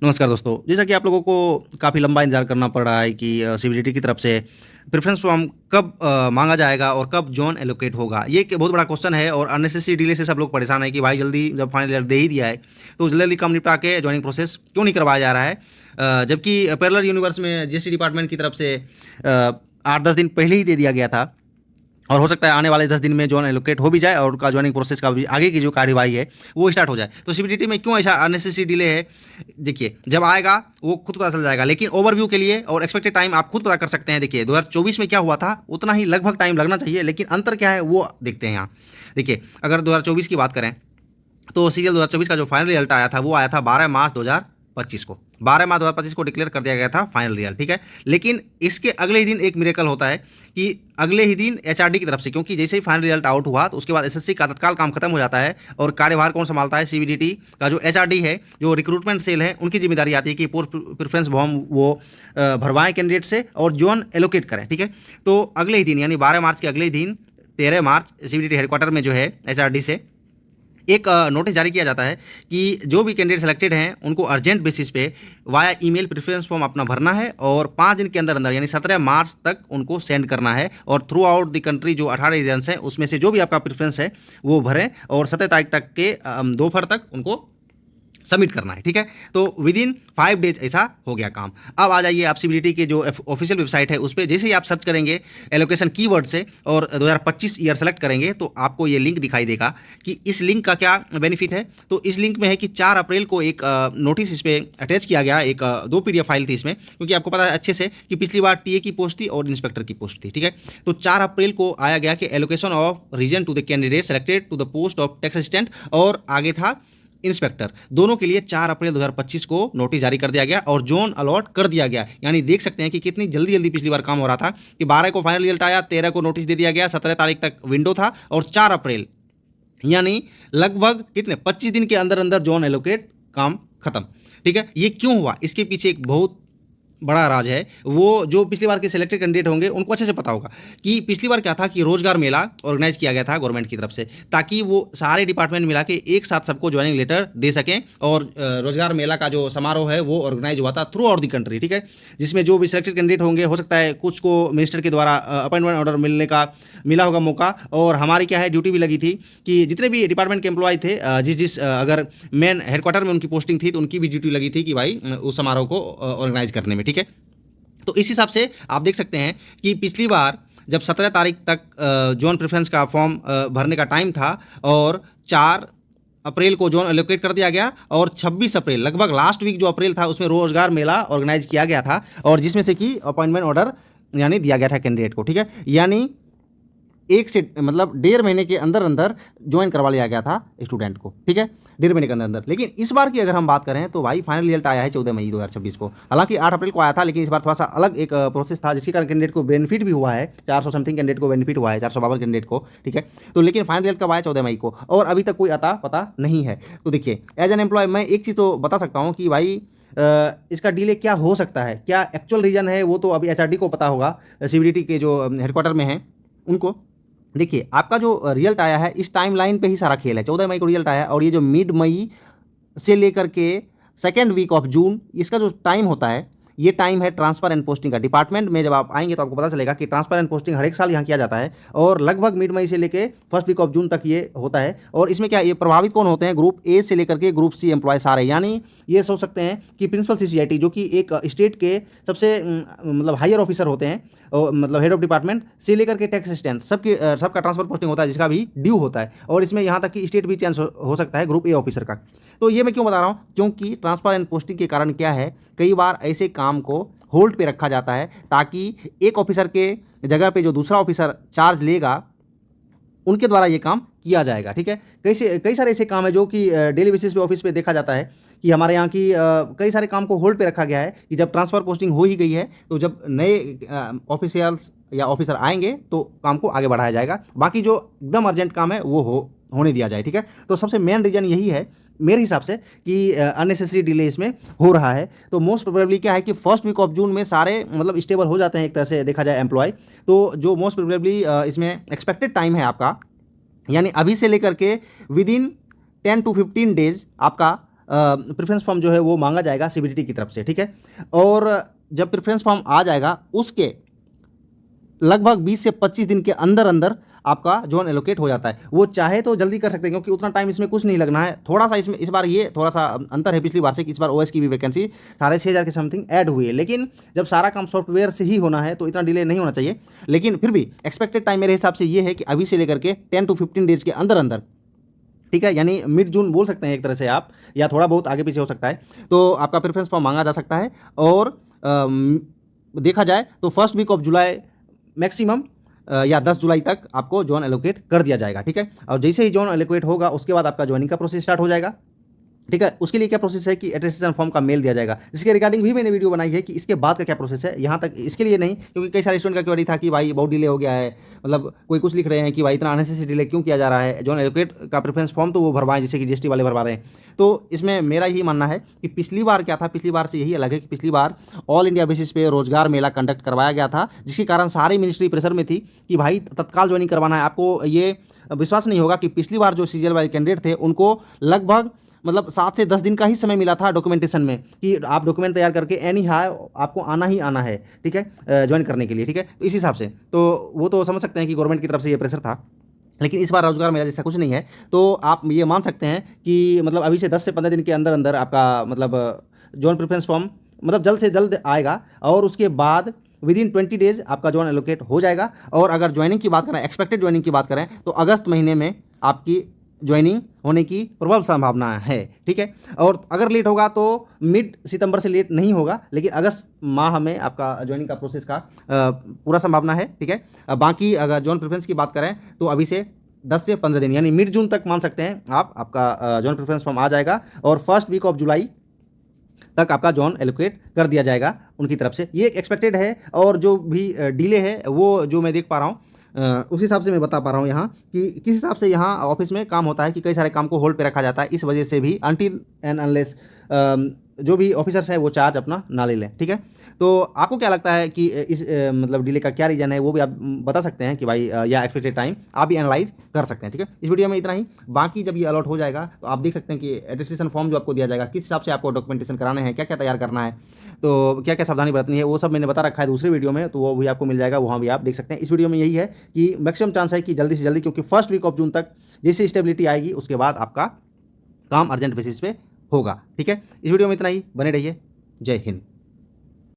नमस्कार दोस्तों, जैसा कि आप लोगों को काफ़ी लंबा इंतज़ार करना पड़ रहा है कि सीबीडीटी की तरफ से प्रेफ़रेंस फॉर्म कब माँगा जाएगा और कब ज़ोन एलोकेट होगा। ये एक बहुत बड़ा क्वेश्चन है और अननेसेसरी डिले से सब लोग परेशान हैं कि भाई जल्दी जब फाइनल रिज़ल्ट दे ही दिया है, तो जल्दी-जल्दी काम निपटा के जॉइनिंग प्रोसेस क्यों नहीं करवाया जा रहा है। जबकि पैरेलल यूनिवर्स में जीएसटी डिपार्टमेंट की तरफ से 8-10 दिन पहले ही दे दिया गया था। और हो सकता है आने वाले 10 दिन में ज़ोन एलोकेट हो भी जाए और उनका जॉइनिंग प्रोसेस का भी आगे की जो कार्यवाही है, वो स्टार्ट हो जाए। तो सीबीडीटी में क्यों ऐसा अननेसेसरी डिले है? देखिए, जब आएगा वो खुद पता चल जाएगा, लेकिन ओवरव्यू के लिए और एक्सपेक्टेड टाइम आप खुद पता कर सकते हैं। देखिए, 2024 में क्या हुआ था, उतना ही लगभग टाइम लगना चाहिए, लेकिन अंतर क्या है, वो देखते हैं यहाँ। देखिए, अगर 2024 की बात करें, तो सीरियल 2024 का जो फाइनल रिजल्ट आया था, वो आया था 12 मार्च 2025 को। 12 मार्च 2025 को डिक्लेयर कर दिया गया था फाइनल रिजल्ट, ठीक है। लेकिन इसके अगले ही दिन एक मिरेकल होता है कि अगले ही दिन एचआरडी की तरफ से, क्योंकि जैसे ही फाइनल रिजल्ट आउट हुआ तो उसके बाद एसएससी का तत्काल काम खत्म हो जाता है और कार्यभार कौन संभालता है? सीबीडीटी का जो एचआरडी है, जो रिक्रूटमेंट सेल है, उनकी जिम्मेदारी आती है कि पोस्ट प्रेफरेंस फॉर्म वो भरवाएं कैंडिडेट से और जोन एलोकेट करें, ठीक है। तो अगले ही दिन यानी 12 मार्च के अगले ही दिन 13 मार्च सीबीडीटी हेडक्वार्टर में जो है एचआरडी से एक नोटिस जारी किया जाता है कि जो भी कैंडिडेट सेलेक्टेड हैं उनको अर्जेंट बेसिस पे वाया ईमेल प्रेफरेंस फॉर्म अपना भरना है और 5 दिन के अंदर अंदर यानी 17 मार्च तक उनको सेंड करना है और थ्रू आउट द कंट्री जो 18 रीजन्स हैं उसमें से जो भी आपका प्रेफरेंस है वो भरें और 17 तारीख तक के दोपहर तक उनको सबमिट करना है, ठीक है। तो विद इन 5 डेज ऐसा हो गया काम। अब आ जाइए आप सीबीडीटी के जो ऑफिशियल वेबसाइट है उस पर जैसे ही आप सर्च करेंगे एलोकेशन कीवर्ड से और 2025 ईयर सेलेक्ट करेंगे तो आपको ये लिंक दिखाई देगा कि इस लिंक का क्या बेनिफिट है। तो इस लिंक में है कि 4 अप्रैल को एक नोटिस इस पर अटैच किया गया, एक 2 PDF फाइल थी इसमें, क्योंकि आपको पता है अच्छे से कि पिछली बार टीए की पोस्ट थी और इंस्पेक्टर की पोस्ट थी, ठीक है। तो 4 अप्रैल को आया गया कि allocation of region to the candidate selected to the post of tax assistant और आगे था इंस्पेक्टर, दोनों के लिए 4 अप्रैल 2025 को नोटिस जारी कर दिया गया और जोन अलॉट कर दिया गया। यानी देख सकते हैं कि कितनी जल्दी जल्दी पिछली बार काम हो रहा था कि 12 को फाइनल रिजल्ट आया, 13 को नोटिस दे दिया गया, 17 तारीख तक विंडो था और 4 अप्रैल यानी लगभग कितने 25 दिन के अंदर अंदर जोन एलोकेट काम खत्म, ठीक है। ये क्यों हुआ? इसके पीछे एक बहुत बड़ा राज है। वो जो पिछली बार के सिलेक्टेड कैंडिडेट होंगे उनको अच्छे से पता होगा कि पिछली बार क्या था कि रोजगार मेला ऑर्गेनाइज किया गया था गवर्नमेंट की तरफ से, ताकि वो सारे डिपार्टमेंट मिला के एक साथ सबको ज्वाइनिंग लेटर दे सकें और रोजगार मेला का जो समारोह है वो ऑर्गेनाइज हुआ था थ्रू आउट द कंट्री, ठीक है। जिसमें जो भी सिलेक्टेड कैंडिडेट होंगे, हो सकता है कुछ को मिनिस्टर के द्वारा अपॉइंटमेंट ऑर्डर मिलने का मिला होगा मौका, और हमारी क्या है ड्यूटी भी लगी थी कि जितने भी डिपार्टमेंट के एम्प्लॉय थे, जिस अगर मेन हेडक्वार्टर में उनकी पोस्टिंग थी तो उनकी भी ड्यूटी लगी थी कि भाई उस समारोह को ऑर्गेनाइज करने में, ठीक है। तो इस हिसाब से आप देख सकते हैं कि पिछली बार जब 17 तारीख तक जोन प्रेफरेंस का फॉर्म भरने का टाइम था और 4 अप्रैल को जोन एलोकेट कर दिया गया और 26 अप्रैल लगभग लास्ट वीक जो अप्रैल था उसमें रोजगार मेला ऑर्गेनाइज किया गया था और जिसमें से कि अपॉइंटमेंट ऑर्डर यानी दिया गया था कैंडिडेट को, ठीक है। यानी एक से मतलब 1.5 महीने के अंदर अंदर ज्वाइन करवा लिया गया था स्टूडेंट को, ठीक है, 1.5 महीने के अंदर अंदर। लेकिन इस बार की अगर हम बात करें तो भाई फाइनल रिजल्ट आया है 14 मई 2026 को। हालांकि 8 अप्रैल को आया था, लेकिन इस बार थोड़ा सा अलग एक प्रोसेस था जिसके कारण कैंडिडेट को बेनिफिट भी हुआ है। 400 समथिंग कैंडिडेट को बेनिफिट हुआ है, 452 कैंडिडेट को, ठीक है। तो लेकिन फाइनल रिजल्ट कब आया? 14 मई को, और अभी तक कोई अता पता नहीं है। तो देखिए, एज एन एम्प्लॉय मैं एक चीज़ तो बता सकता हूँ कि भाई इसका डिले क्या हो सकता है, क्या एक्चुअल रीजन है वो तो अभी एचआरडी को पता होगा, सीबीडीटी के जो हेडक्वार्टर में हैं उनको। देखिए, आपका जो रिजल्ट आया है इस टाइमलाइन पे ही सारा खेल है। 14 मई को रिजल्ट आया और ये जो मिड मई से लेकर के सेकेंड वीक ऑफ जून इसका जो टाइम होता है, ये टाइम है ट्रांसफर एंड पोस्टिंग का। डिपार्टमेंट में जब आप आएंगे तो आपको पता चलेगा कि ट्रांसफर एंड पोस्टिंग हर एक साल यहाँ किया जाता है और लगभग मिड मई से लेकर फर्स्ट वीक ऑफ जून तक ये होता है। और इसमें क्या ये प्रभावित कौन होते हैं? ग्रुप ए से लेकर के ग्रुप सी एम्प्लॉय सारे। यानी ये सोच सकते हैं कि प्रिंसिपल सीसीआईटी जो कि एक स्टेट के सबसे मतलब हायर ऑफिसर होते हैं, मतलब हेड ऑफ डिपार्टमेंट से लेकर के टैक्स असिस्टेंट सबका ट्रांसफर पोस्टिंग होता है, जिसका भी ड्यू होता है। और इसमें यहाँ तक कि स्टेट भी चेंज हो सकता है ग्रुप ए ऑफिसर का। तो ये मैं क्यों बता रहा हूँ? क्योंकि ट्रांसफर एंड पोस्टिंग के कारण क्या है, कई बार ऐसे काम को होल्ड पे रखा जाता है ताकि एक ऑफिसर के जगह पे जो दूसरा ऑफिसर चार्ज लेगा उनके द्वारा ये काम किया जाएगा, ठीक है। कई सारे ऐसे काम है जो कि डेली बेसिस पे ऑफिस पे देखा जाता है कि हमारे यहाँ की कई सारे काम को होल्ड पे रखा गया है कि जब ट्रांसफ़र पोस्टिंग हो ही गई है तो जब नए ऑफिशियल्स या ऑफिसर आएंगे तो काम को आगे बढ़ाया जाएगा, बाकी जो एकदम अर्जेंट काम है वो होने दिया जाए, ठीक है। तो सबसे मेन रीज़न यही है मेरे हिसाब से कि अननेसेसरी डिले इसमें हो रहा है। तो मोस्ट प्रोबेबली क्या है कि फर्स्ट वीक ऑफ जून में सारे मतलब स्टेबल हो जाते हैं एक तरह से देखा जाए एम्प्लॉय। तो जो मोस्ट प्रोबेबली इसमें एक्सपेक्टेड टाइम है आपका, यानी अभी से लेकर के विद इन 10 to 15 डेज आपका प्रेफरेंस फॉर्म जो है वो मांगा जाएगा सीबीडीटी की तरफ से, ठीक है। और जब प्रेफरेंस फॉर्म आ जाएगा उसके लगभग 20 से 25 दिन के अंदर अंदर आपका जोन एलोकेट हो जाता है। वो चाहे तो जल्दी कर सकते हैं क्योंकि उतना टाइम इसमें कुछ नहीं लगना है। थोड़ा सा इसमें इस बार ये थोड़ा सा अंतर है पिछली बार से कि इस बार ओएस की भी वैकेंसी 6,500 के समथिंग ऐड हुई है, लेकिन जब सारा काम सॉफ्टवेयर से ही होना है तो इतना डिले नहीं होना चाहिए। लेकिन फिर भी एक्सपेक्टेड टाइम मेरे हिसाब से ये है कि अभी से लेकर के 10 to 15 डेज के अंदर अंदर, ठीक है, यानी मिड जून बोल सकते हैं एक तरह से आप, या थोड़ा बहुत आगे पीछे हो सकता है, तो आपका प्रेफरेंस फॉर्म मांगा जा सकता है। और देखा जाए तो first week of July maximum या 10 जुलाई तक आपको जोन एलोकेट कर दिया जाएगा, ठीक है। और जैसे ही जोन एलोकेट होगा उसके बाद आपका ज्वाइनिंग का प्रोसेस स्टार्ट हो जाएगा, ठीक है। उसके लिए क्या प्रोसेस है कि अटेस्टेशन फॉर्म का मेल दिया जाएगा, जिसके रिगार्डिंग भी मैंने वीडियो बनाई है कि इसके बाद का क्या प्रोसेस है। यहाँ तक इसके लिए नहीं, क्योंकि कई सारे स्टूडेंट का क्वेरी था कि भाई बहुत डिले हो गया है, मतलब कोई कुछ लिख रहे हैं कि भाई इतना अननेसेसरी डिले क्यों किया जा रहा है, जोन एलोकेट का प्रेफरेंस फॉर्म तो वो भरवाएं जैसे कि जीएसटी वाले भरवा रहे हैं। तो इसमें मेरा यही मानना है कि पिछली बार क्या था, पिछली बार से यही अलग है कि पिछली बार ऑल इंडिया बेसिस पे रोजगार मेला कंडक्ट करवाया गया था, जिसके कारण सारी मिनिस्ट्री प्रेशर में थी कि भाई तत्काल ज्वाइनिंग करवाना है। आपको ये विश्वास नहीं होगा कि पिछली बार जो सीजीएल वाले कैंडिडेट थे उनको लगभग मतलब 7 से 10 दिन का ही समय मिला था डॉक्यूमेंटेशन में, कि आप डॉक्यूमेंट तैयार करके एनी हाउ आपको आना ही आना है, ठीक है, ज्वाइन करने के लिए, ठीक है। तो इस हिसाब से तो वो तो समझ सकते हैं कि गवर्नमेंट की तरफ से ये प्रेशर था। लेकिन इस बार रोजगार मेला जैसा कुछ नहीं है, तो आप ये मान सकते हैं कि मतलब अभी से 10 से 15 दिन के अंदर अंदर आपका मतलब जॉन प्रेफरेंस फॉर्म मतलब जल्द से जल्द आएगा, और उसके बाद विदिन 20 डेज आपका जॉन एलोकेट हो जाएगा। और अगर ज्वाइनिंग की बात करें, एक्सपेक्टेड ज्वाइनिंग की बात करें, तो अगस्त महीने में आपकी ज्वाइनिंग होने की प्रबल संभावना है, ठीक है। और अगर लेट होगा तो मिड सितंबर से लेट नहीं होगा, लेकिन अगस्त माह में आपका ज्वाइनिंग का प्रोसेस का पूरा संभावना है, ठीक है। बाकी अगर जॉन प्रेफरेंस की बात करें तो अभी से 10 से 15 दिन यानी मिड जून तक मान सकते हैं आप, आपका जॉन प्रेफरेंस फॉर्म आ जाएगा और फर्स्ट वीक ऑफ जुलाई तक आपका जॉन एलोकेट कर दिया जाएगा उनकी तरफ से। ये एक्सपेक्टेड है, और जो भी डिले है वो जो मैं देख पा रहा हूँ उस हिसाब से मैं बता पा रहा हूँ यहाँ कि किस हिसाब से यहाँ ऑफिस में काम होता है कि कई सारे काम को होल्ड पे रखा जाता है। इस वजह से भी अनटिल एंड अनलेस जो भी ऑफिसर्स है वो चार्ज अपना ना ले लें, ठीक है। तो आपको क्या लगता है कि इस मतलब डिले का क्या रीज़न है, वो भी आप बता सकते हैं कि भाई या एक्सपेक्टेड टाइम आप भी एनालाइज कर सकते हैं, ठीक है। इस वीडियो में इतना ही। बाकी जब ये अलॉट हो जाएगा तो आप देख सकते हैं कि अटेस्टेशन फॉर्म जो आपको दिया जाएगा किस हिसाब से आपको डॉक्यूमेंटेशन कराने हैं, क्या क्या तैयार करना है, तो क्या क्या सावधानी बरतनी है, वो सब मैंने बता रखा है दूसरे वीडियो में, तो वो भी आपको मिल जाएगा, वहाँ भी आप देख सकते हैं। इस वीडियो में यही है कि मैक्सिमम चांस है कि जल्दी से जल्दी, क्योंकि फर्स्ट वीक ऑफ जून तक जैसे स्टेबिलिटी आएगी उसके बाद आपका काम अर्जेंट बेसिस पे होगा, ठीक है। इस वीडियो में इतना ही, बने रहिए। जय हिंद।